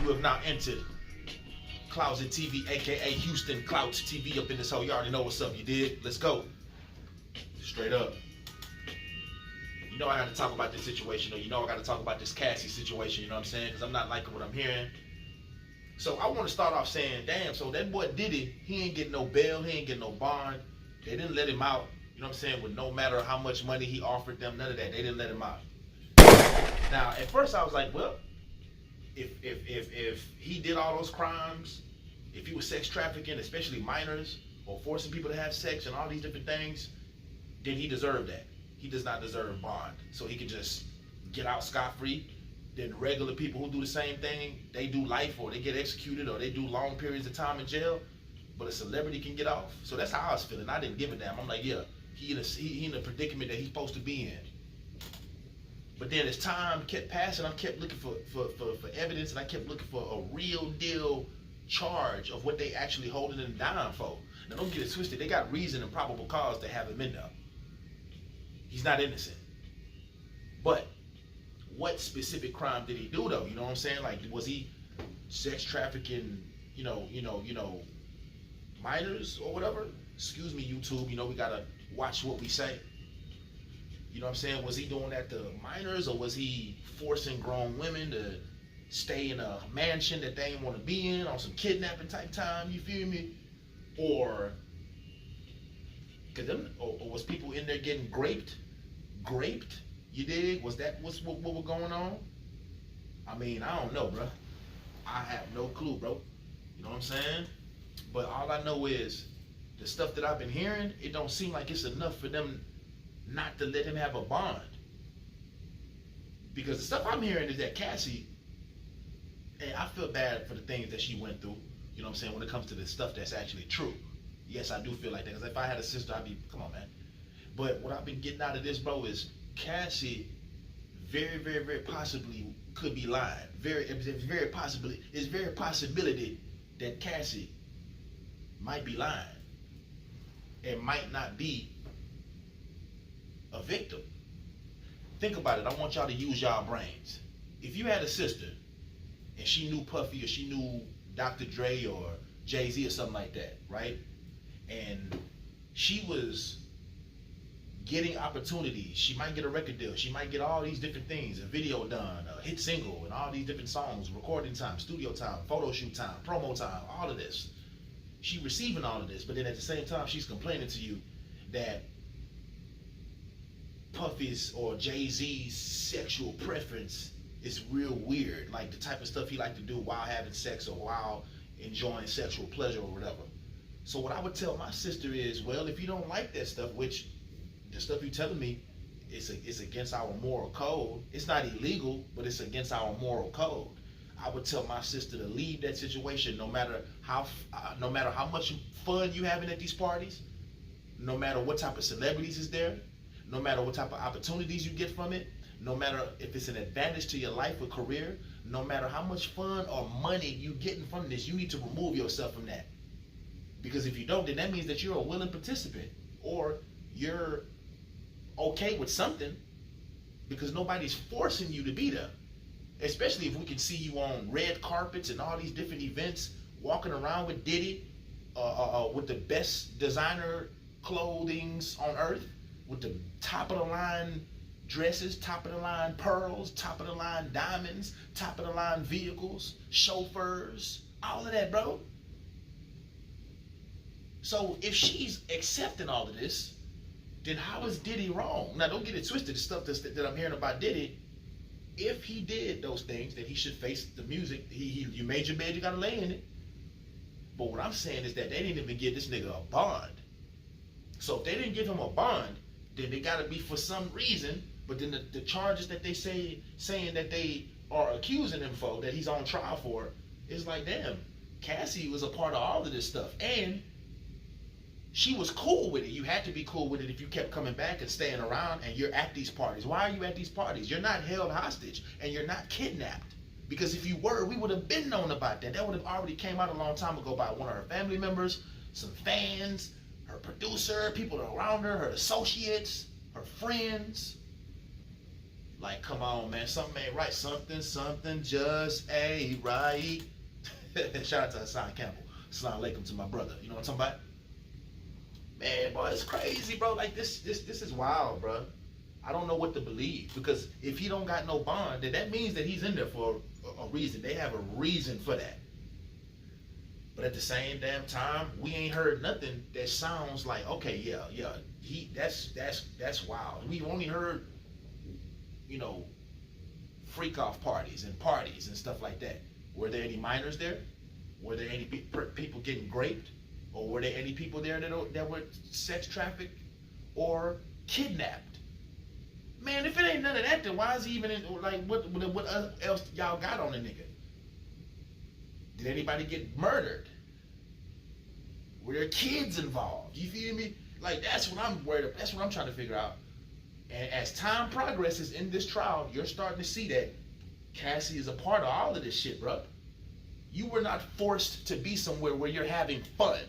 You have now entered Closet TV, aka Houston Clouts TV up in this hole. You already know what's up, you did. Let's go. Straight up. You know I got to talk about this situation, or you know I got to talk about this CASSIE situation, you know what I'm saying? Because I'm not liking what I'm hearing. So I want to start off saying, damn, so that boy Diddy, he ain't get no bail, he ain't get no bond. They didn't let him out, you know what I'm saying, with no matter how much money he offered them, none of that. They didn't let him out. Now, at first I was like, well, if he did all those crimes, if he was sex trafficking, especially minors, or forcing people to have sex and all these different things, then he deserved that. He does not deserve bond. So he can just get out scot-free. Then regular people who do the same thing, they do life, or they get executed, or they do long periods of time in jail. But a celebrity can get off. So that's how I was feeling. I didn't give a damn. I'm like, yeah, he in a predicament that he's supposed to be in. But then as time kept passing, I kept looking for evidence, and I kept looking for a real deal charge of what they actually holding him down for. Now don't get it twisted. They got reason and probable cause to have him in there. He's not innocent. But what specific crime did he do though? You know what I'm saying? Like, was he sex trafficking, you know, minors or whatever? Excuse me, YouTube, you know, we gotta watch what we say. You know what I'm saying? Was he doing that to minors, or was he forcing grown women to stay in a mansion that they didn't want to be in on some kidnapping type time? You feel me? Or was people in there getting graped? You dig? Was that what was going on? I mean, I don't know, bro. I have no clue, bro. You know what I'm saying? But all I know is the stuff that I've been hearing, it don't seem like it's enough for them not to let him have a bond. Because the stuff I'm hearing is that Cassie, and I feel bad for the things that she went through, you know what I'm saying, when it comes to the stuff that's actually true. Yes, I do feel like that, because if I had a sister, I'd be, come on, man. But what I've been getting out of this, bro, is Cassie very, very, very possibly could be lying. It's very possibility that Cassie might be lying and might not be a victim. Think about it. I want y'all to use y'all brains. If you had a sister and she knew Puffy, or she knew Dr. Dre or Jay-Z or something like that, right? And she was getting opportunities. She might get a record deal. She might get all these different things, a video done, a hit single, and all these different songs, recording time, studio time, photo shoot time, promo time, all of this. She receiving all of this, but then at the same time, she's complaining to you that Puffy's or Jay-Z's sexual preference is real weird, like the type of stuff he like to do while having sex or while enjoying sexual pleasure or whatever. So what I would tell my sister is, well, if you don't like that stuff, which the stuff you're telling me is against our moral code. It's not illegal, but it's against our moral code. I would tell my sister to leave that situation, no matter how much fun you having at these parties, no matter what type of celebrities is there, no matter what type of opportunities you get from it, no matter if it's an advantage to your life or career, no matter how much fun or money you getting from this, you need to remove yourself from that. Because if you don't, then that means that you're a willing participant, or you're okay with something, because nobody's forcing you to be there. Especially if we can see you on red carpets and all these different events, walking around with Diddy, with the best designer clothings on earth, with the top of the line dresses, top of the line pearls, top of the line diamonds, top of the line vehicles, chauffeurs, all of that, bro. So if she's accepting all of this, then how is Diddy wrong? Now don't get it twisted, the stuff that I'm hearing about Diddy, if he did those things, then he should face the music. You made your bed, you gotta lay in it. But what I'm saying is that they didn't even give this nigga a bond. So if they didn't give him a bond, then they gotta be for some reason. But then the charges that they saying that they are accusing him for, that he's on trial for, is like, damn, Cassie was a part of all of this stuff. And she was cool with it. You had to be cool with it if you kept coming back and staying around and you're at these parties. Why are you at these parties? You're not held hostage and you're not kidnapped. Because if you were, we would have been known about that. That would have already came out a long time ago by one of her family members, some fans, her producer, people around her, her associates, her friends. Like, come on, man, something ain't right. Something just ain't right. Shout out to Hassan Campbell. Assalamu alaikum to my brother. You know what I'm talking about? Man, boy, it's crazy, bro. Like, this is wild, bro. I don't know what to believe, because if he don't got no bond, then that means that he's in there for a reason. They have a reason for that. But at the same damn time, we ain't heard nothing that sounds like, okay, yeah, that's wild. We've only heard, you know, freak off parties and stuff like that. Were there any minors there? Were there any people getting raped? Or were there any people there that were sex trafficked or kidnapped? Man, if it ain't none of that, then why is he even in, like, what else y'all got on the nigga? Did anybody get murdered? Were there kids involved? You feel me? Like, that's what I'm worried about. That's what I'm trying to figure out. And as time progresses in this trial, you're starting to see that Cassie is a part of all of this shit, bro. You were not forced to be somewhere where you're having fun.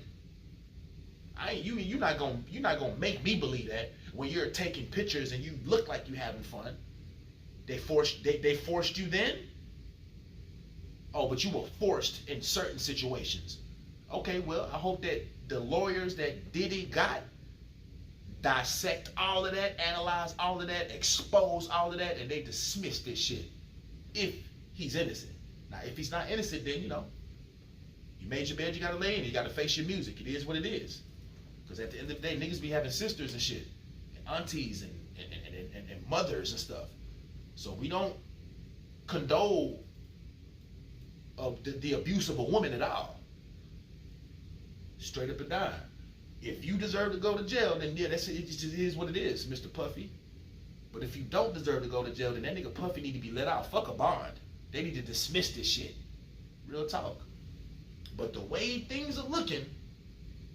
You're not gonna make me believe that when you're taking pictures and you look like you having fun. They forced you then? Oh, but you were forced in certain situations. Okay, well, I hope that the lawyers that Diddy got dissect all of that, analyze all of that, expose all of that, and they dismiss this shit if he's innocent. Now, if he's not innocent, then, you know, you made your bed, you gotta lay in it, you gotta face your music. It is what it is. Because at the end of the day, niggas be having sisters and shit, and aunties and mothers and stuff. So we don't condone of the abuse of a woman at all. Straight up and down. If you deserve to go to jail, then yeah, that's it. It just is what it is, Mr. Puffy. But if you don't deserve to go to jail, then that nigga Puffy need to be let out. Fuck a bond. They need to dismiss this shit. Real talk. But the way things are looking,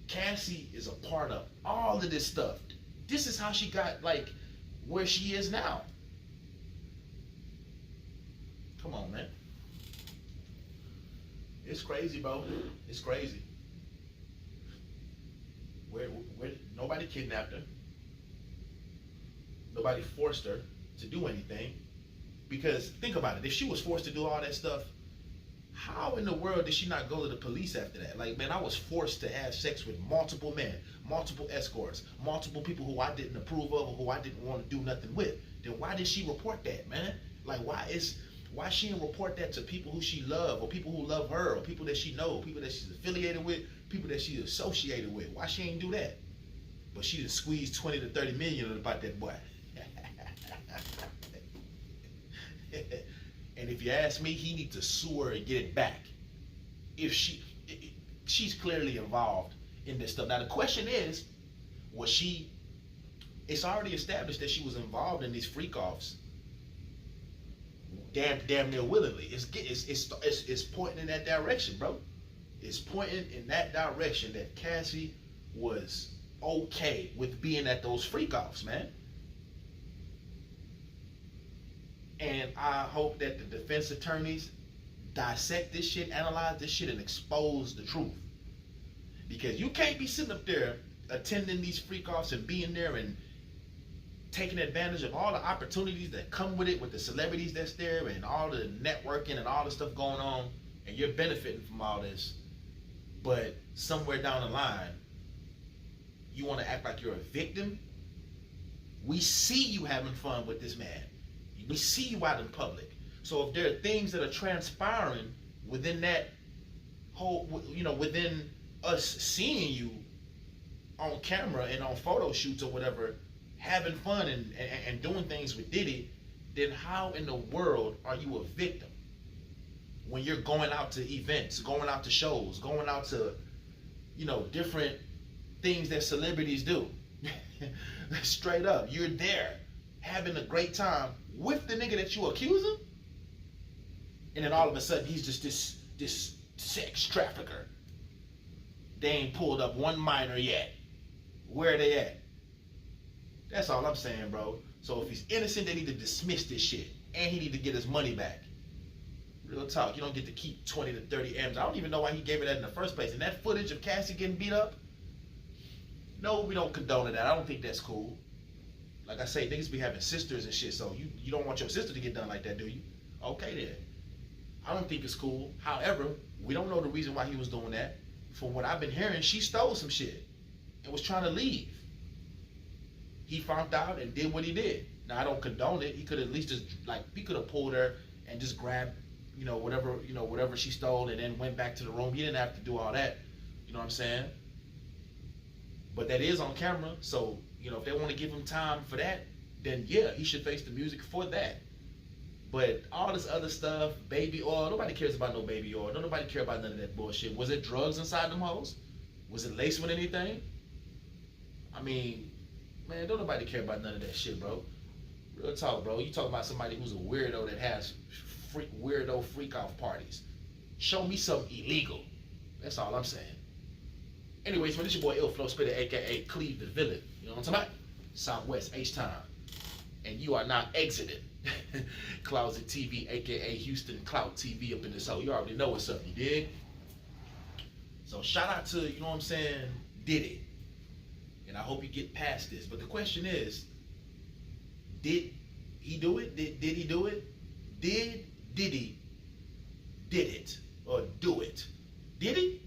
Cassie is a part of all of this stuff. This is how she got, like, where she is now. Come on, man. It's crazy, bro. It's crazy. Where nobody kidnapped her. Nobody forced her to do anything. Because think about it. If she was forced to do all that stuff, how in the world did she not go to the police after that? Like, man, I was forced to have sex with multiple men, multiple escorts, multiple people who I didn't approve of or who I didn't want to do nothing with. Then why did she report that, man? Like, why she didn't report that to people who she loved, or people who love her, or people that she knows, people that she's affiliated with, people that she's associated with? Why she ain't do that? But she just squeezed 20 to 30 million about that boy. And if you ask me, he needs to sue her and get it back. If she's clearly involved in this stuff. Now the question is, was she? It's already established that she was involved in these freak offs. Damn near willingly. It's pointing in that direction, bro. It's pointing in that direction that Cassie was okay with being at those freak offs, man. And I hope that the defense attorneys dissect this shit, analyze this shit, and expose the truth. Because you can't be sitting up there attending these freak offs and being there and taking advantage of all the opportunities that come with it, with the celebrities that's there and all the networking and all the stuff going on, and you're benefiting from all this. But somewhere down the line, you want to act like you're a victim? We see you having fun with this man. We see you out in public. So if there are things that are transpiring within that whole, you know, within us seeing you on camera and on photo shoots or whatever, having fun and doing things with Diddy, then how in the world are you a victim? When you're going out to events, going out to shows, going out to, you know, different things that celebrities do. Straight up, you're there having a great time with the nigga that you accusing, and then all of a sudden he's just this sex trafficker. They ain't pulled up one minor yet. Where are they at? That's all I'm saying, bro. So if he's innocent, they need to dismiss this shit, and he need to get his money back. Real talk. You don't get to keep 20 to 30 M's. I don't even know why he gave it that in the first place. And that footage of Cassie getting beat up, no, we don't condone that. I don't think that's cool. Like I say, niggas be having sisters and shit, so you don't want your sister to get done like that, do you? Okay then. I don't think it's cool. However, we don't know the reason why he was doing that. From what I've been hearing, she stole some shit and was trying to leave. He found out and did what he did. Now I don't condone it. He could at least just he could have pulled her and just grabbed, whatever she stole and then went back to the room. He didn't have to do all that. You know what I'm saying? But that is on camera, so if they want to give him time for that, then yeah, he should face the music for that. But all this other stuff, baby oil, nobody cares about no baby oil. Don't nobody care about none of that bullshit. Was it drugs inside them hoes? Was it laced with anything? I mean, man, don't nobody care about none of that shit, bro. Real talk, bro. You talk about somebody who's a weirdo that has weirdo freak-off parties. Show me something illegal. That's all I'm saying. Anyways, man, this your boy Ill Flow Spitter, a.k.a. Cleve the Villain. You know what I'm talking about? Southwest H-Time. And you are now exited. Closet TV, a.k.a. Houston Clout TV up in this hole. You already know what's up, you dig? So shout out to, you know what I'm saying, Diddy. And I hope you get past this. But the question is, did he do it? Did he do it? Did Diddy did it or do it? Did he?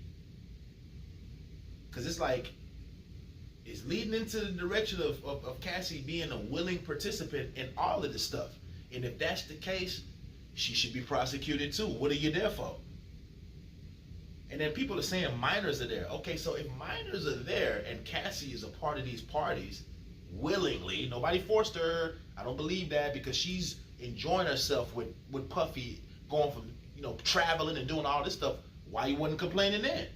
Because it's leading into the direction of Cassie being a willing participant in all of this stuff. And if that's the case, she should be prosecuted too. What are you there for? And then people are saying minors are there. Okay, so if minors are there and Cassie is a part of these parties willingly, nobody forced her. I don't believe that, because she's enjoying herself with Puffy, going from traveling and doing all this stuff. Why you wasn't complaining then?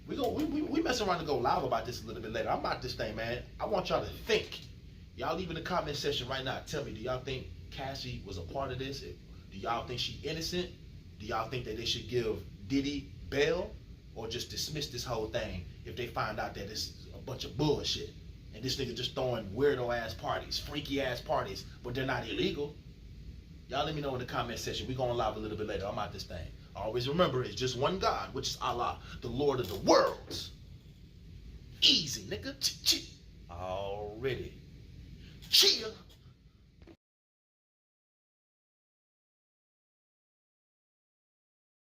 We mess around and go live about this a little bit later. I'm about this thing, man. I want y'all to think. Y'all leave in the comment section right now. Tell me, do y'all think Cassie was a part of this? Do y'all think she innocent? Do y'all think that they should give Diddy bail or just dismiss this whole thing if they find out that it's a bunch of bullshit and this nigga just throwing weirdo ass parties, freaky ass parties, but they're not illegal? Y'all let me know in the comment section. We're going live a little bit later. I'm out this thing. Always remember, it's just one God, which is Allah, the Lord of the worlds. Easy, nigga. Already. Cheer.